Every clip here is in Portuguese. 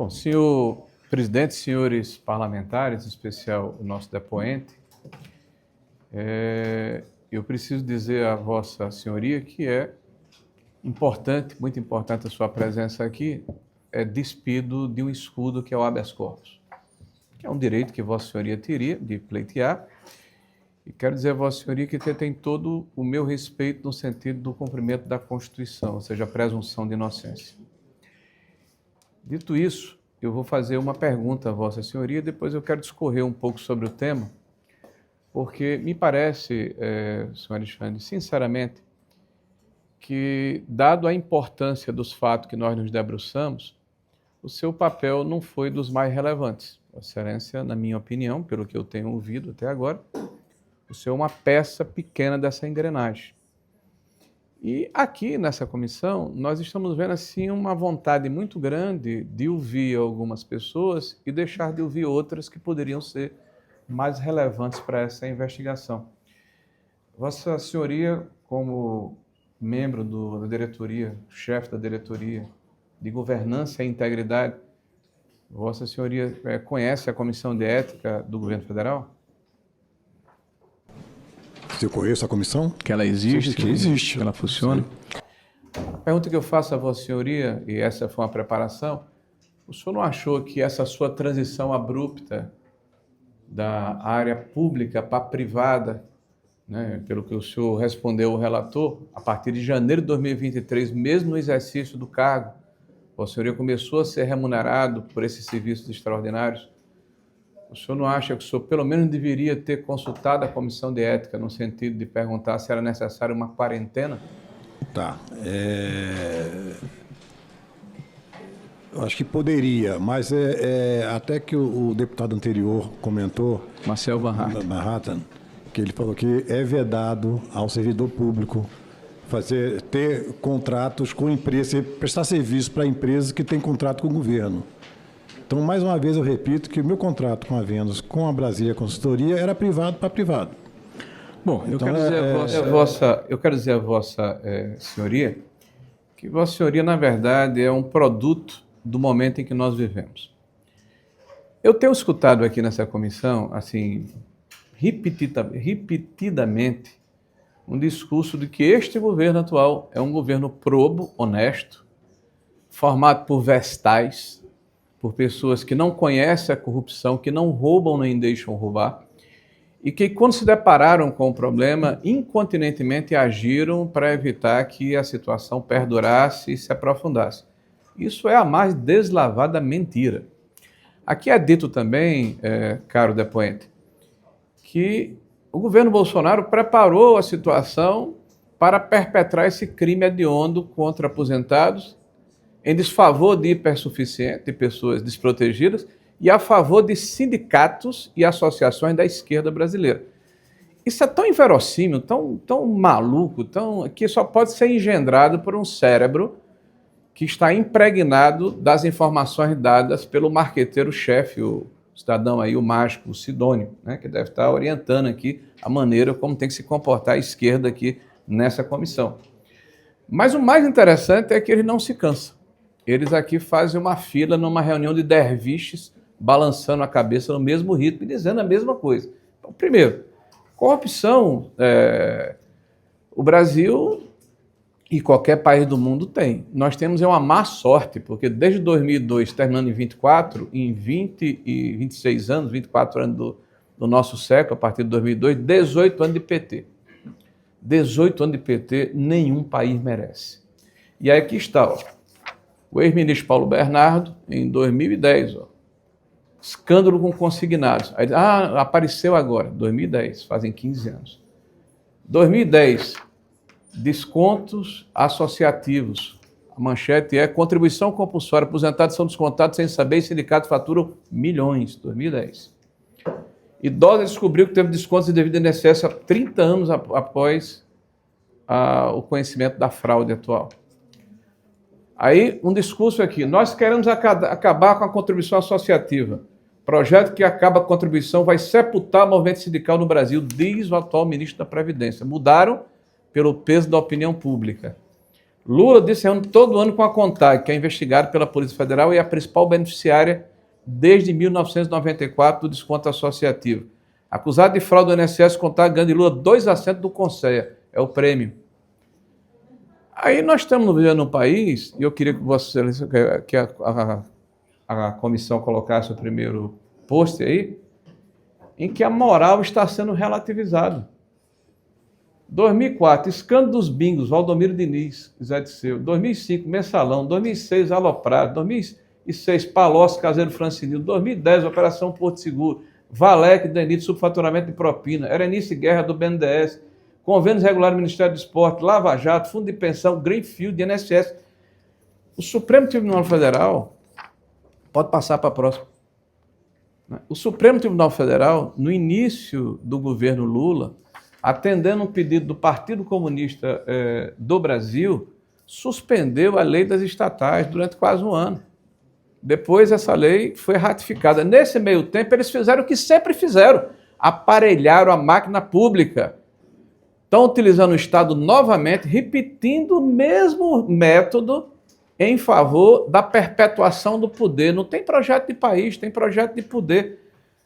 Bom, senhor presidente, senhores parlamentares, em especial o nosso depoente, eu preciso dizer à vossa senhoria que é importante, muito importante a sua presença aqui, despido de um escudo que é o habeas corpus, que é um direito que vossa senhoria teria de pleitear, e quero dizer a vossa senhoria que tem todo o meu respeito no sentido do cumprimento da Constituição, ou seja, a presunção de inocência. Dito isso, eu vou fazer uma pergunta a vossa senhoria, depois eu quero discorrer um pouco sobre o tema, porque me parece, senhor Alexandre, sinceramente, que, dado a importância dos fatos que nós nos debruçamos, o seu papel não foi dos mais relevantes. Vossa Excelência, na minha opinião, pelo que eu tenho ouvido até agora, o senhor é uma peça pequena dessa engrenagem. E aqui nessa comissão, nós estamos vendo assim uma vontade muito grande de ouvir algumas pessoas e deixar de ouvir outras que poderiam ser mais relevantes para essa investigação. Vossa Senhoria, como membro da diretoria, chefe da diretoria de governança e integridade, Vossa Senhoria conhece a Comissão de Ética do Governo Federal? Eu conheço a comissão? Que ela existe? Que existe. Que ela funciona? A pergunta que eu faço a Vossa Senhoria, e essa foi uma preparação, o senhor não achou que essa sua transição abrupta da área pública para a privada, né, pelo que o senhor respondeu ao relator, a partir de janeiro de 2023, mesmo no exercício do cargo, Vossa Senhoria começou a ser remunerado por esses serviços extraordinários? O senhor não acha que o senhor pelo menos deveria ter consultado a Comissão de Ética no sentido de perguntar se era necessária uma quarentena? Tá. Eu acho que poderia, mas até que o deputado anterior comentou, Marcel Van Hatten, que ele falou que é vedado ao servidor público ter contratos com empresas, prestar serviço para empresas que têm contrato com o governo. Então, mais uma vez, eu repito que o meu contrato com a Venus, com a Brasília Consultoria, era privado para privado. Bom, eu então, quero dizer a vossa senhoria que vossa senhoria, na verdade, é um produto do momento em que nós vivemos. Eu tenho escutado aqui nessa comissão, assim, repetidamente, um discurso de que este governo atual é um governo probo, honesto, formado por vestais, por pessoas que não conhecem a corrupção, que não roubam nem deixam roubar, e que, quando se depararam com o problema, incontinentemente agiram para evitar que a situação perdurasse e se aprofundasse. Isso é a mais deslavada mentira. Aqui é dito também, caro depoente, que o governo Bolsonaro preparou a situação para perpetrar esse crime hediondo contra aposentados, em desfavor de hipersuficientes, de pessoas desprotegidas, e a favor de sindicatos e associações da esquerda brasileira. Isso é tão inverossímil, tão maluco, que só pode ser engendrado por um cérebro que está impregnado das informações dadas pelo marqueteiro-chefe, o cidadão aí, o mágico, o Sidônio, né, que deve estar orientando aqui a maneira como tem que se comportar a esquerda aqui nessa comissão. Mas o mais interessante é que ele não se cansa. Eles aqui fazem uma fila numa reunião de derviches, balançando a cabeça no mesmo ritmo e dizendo a mesma coisa. Então, primeiro, corrupção, o Brasil e qualquer país do mundo tem. Nós temos uma má sorte, porque desde 2002, terminando em 24, em 20 e 26 anos, 24 anos do nosso século, a partir de 2002, 18 anos de PT. 18 anos de PT, nenhum país merece. E aí aqui está, ó. O ex-ministro Paulo Bernardo, em 2010, escândalo com consignados. Aí, apareceu agora, 2010, fazem 15 anos. 2010, descontos associativos. A manchete é: contribuição compulsória, aposentados são descontados sem saber e sindicatos faturam milhões, 2010. Idosa descobriu que teve descontos de devido INSS há 30 anos após o conhecimento da fraude atual. Aí, um discurso aqui: nós queremos acabar com a contribuição associativa. Projeto que acaba a contribuição vai sepultar o movimento sindical no Brasil, diz o atual ministro da Previdência. Mudaram pelo peso da opinião pública. Lula disse reúne todo ano com a CONTAG, que é investigado pela Polícia Federal e é a principal beneficiária desde 1994 do desconto associativo. Acusado de fraude do INSS, CONTAG ganha de Lula 2 assentos do Conselho. É o prêmio. Aí nós estamos vivendo num país, e eu queria que a comissão colocasse o primeiro post aí, em que a moral está sendo relativizada. 2004, escândalo dos bingos, Valdomiro Diniz, Zé Disseu. 2005, Mensalão. 2006, Aloprado. 2006, Palocci, Caseiro Francinildo. 2010, Operação Porto Seguro. Valec, Denito, subfaturamento de propina. Erenice Guerra, do BNDES. Convênios regulares do Ministério do Esporte. Lava Jato, Fundo de Pensão, Greenfield, INSS. O Supremo Tribunal Federal, pode passar para a próxima. O Supremo Tribunal Federal, no início do governo Lula, atendendo um pedido do Partido Comunista do Brasil, suspendeu a lei das estatais durante quase um ano. Depois essa lei foi ratificada. Nesse meio tempo, eles fizeram o que sempre fizeram, aparelharam a máquina pública. Estão utilizando o Estado novamente, repetindo o mesmo método em favor da perpetuação do poder. Não tem projeto de país, tem projeto de poder.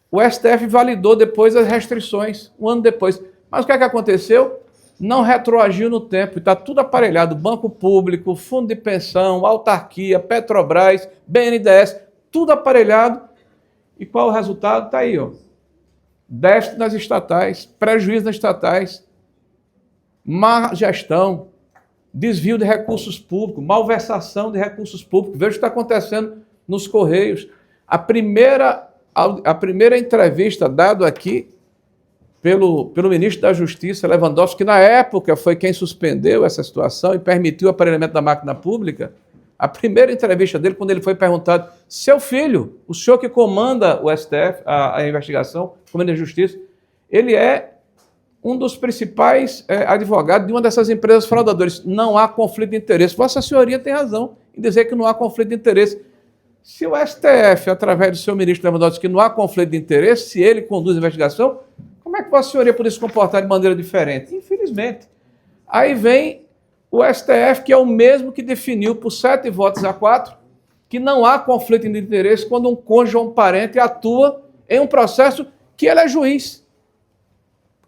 O STF validou depois as restrições, um ano depois. Mas o que é que aconteceu? Não retroagiu no tempo, está tudo aparelhado, Banco Público, Fundo de Pensão, Autarquia, Petrobras, BNDES, tudo aparelhado. E qual o resultado? Está aí, ó. Déficit nas estatais, prejuízo nas estatais, má gestão, desvio de recursos públicos, malversação de recursos públicos. Veja o que está acontecendo nos Correios. A primeira entrevista dada aqui pelo ministro da Justiça, Lewandowski, que na época foi quem suspendeu essa situação e permitiu o aparelhamento da máquina pública, a primeira entrevista dele, quando ele foi perguntado, seu filho, o senhor que comanda o STF, a investigação, comanda a Justiça, ele é um dos principais advogados de uma dessas empresas fraudadoras. Não há conflito de interesse. Vossa Senhoria tem razão em dizer que não há conflito de interesse. Se o STF, através do seu ministro Lewandowski, que não há conflito de interesse, se ele conduz a investigação, como é que Vossa Senhoria poderia se comportar de maneira diferente? Infelizmente. Aí vem o STF, que é o mesmo que definiu por 7 votos a 4, que não há conflito de interesse quando um cônjuge ou um parente atua em um processo que ele é juiz.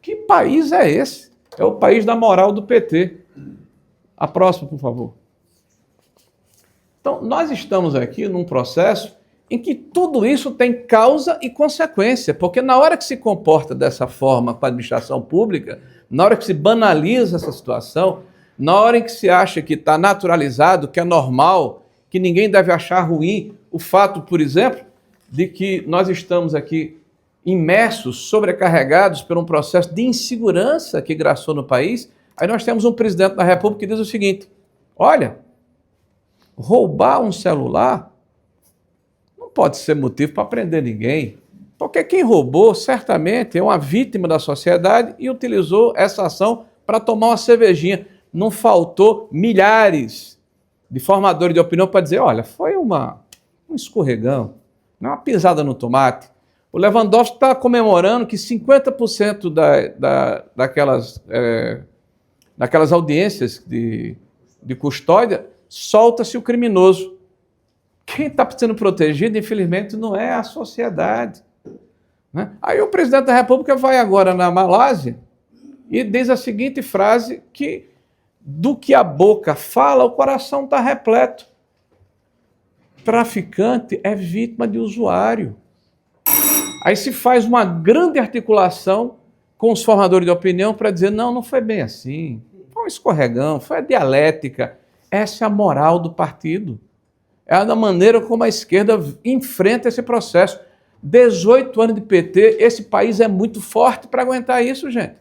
Que país é esse? É o país da moral do PT. A próxima, por favor. Então, nós estamos aqui num processo em que tudo isso tem causa e consequência, porque na hora que se comporta dessa forma com a administração pública, na hora que se banaliza essa situação, na hora em que se acha que está naturalizado, que é normal, que ninguém deve achar ruim, o fato, por exemplo, de que nós estamos aqui imersos, sobrecarregados por um processo de insegurança que graçou no país, aí nós temos um presidente da República que diz o seguinte, olha, roubar um celular não pode ser motivo para prender ninguém, porque quem roubou certamente é uma vítima da sociedade e utilizou essa ação para tomar uma cervejinha. Não faltou milhares de formadores de opinião para dizer, olha, foi um escorregão, uma pisada no tomate. O Lewandowski está comemorando que 50% daquelas audiências de custódia solta-se o criminoso. Quem está sendo protegido, infelizmente, não é a sociedade. Né? Aí o presidente da República vai agora na Malásia e diz a seguinte frase que do que a boca fala, o coração está repleto. Traficante é vítima de usuário. Aí se faz uma grande articulação com os formadores de opinião para dizer, não foi bem assim, foi um escorregão, foi a dialética. Essa é a moral do partido. É a maneira como a esquerda enfrenta esse processo. 18 anos de PT, esse país é muito forte para aguentar isso, gente.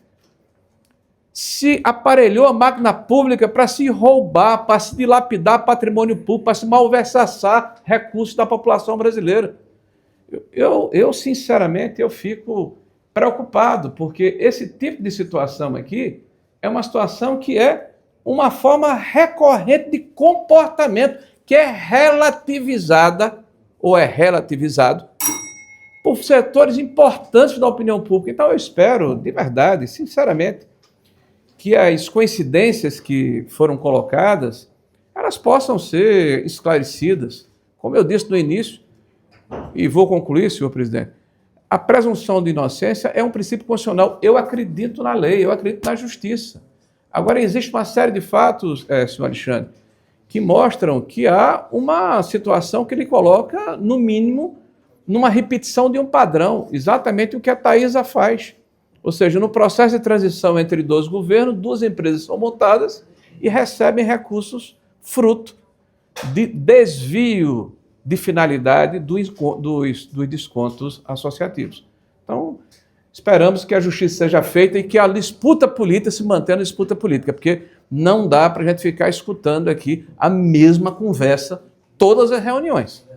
Se aparelhou a máquina pública para se roubar, para se dilapidar patrimônio público, para se malversaçar recursos da população brasileira. Eu sinceramente, eu fico preocupado, porque esse tipo de situação aqui é uma situação que é uma forma recorrente de comportamento que é relativizada, ou é relativizado, por setores importantes da opinião pública. Então eu espero, de verdade, sinceramente, que as coincidências que foram colocadas elas possam ser esclarecidas. Como eu disse no início, e vou concluir, senhor presidente, a presunção de inocência é um princípio constitucional. Eu acredito na lei, eu acredito na justiça. Agora, existe uma série de fatos, senhor Alexandre, que mostram que há uma situação que ele coloca, no mínimo, numa repetição de um padrão, exatamente o que a Taísa faz. Ou seja, no processo de transição entre dois governos, duas empresas são montadas e recebem recursos fruto de desvio de finalidade dos descontos associativos. Então, esperamos que a justiça seja feita e que a disputa política se mantenha na disputa política, porque não dá para a gente ficar escutando aqui a mesma conversa todas as reuniões.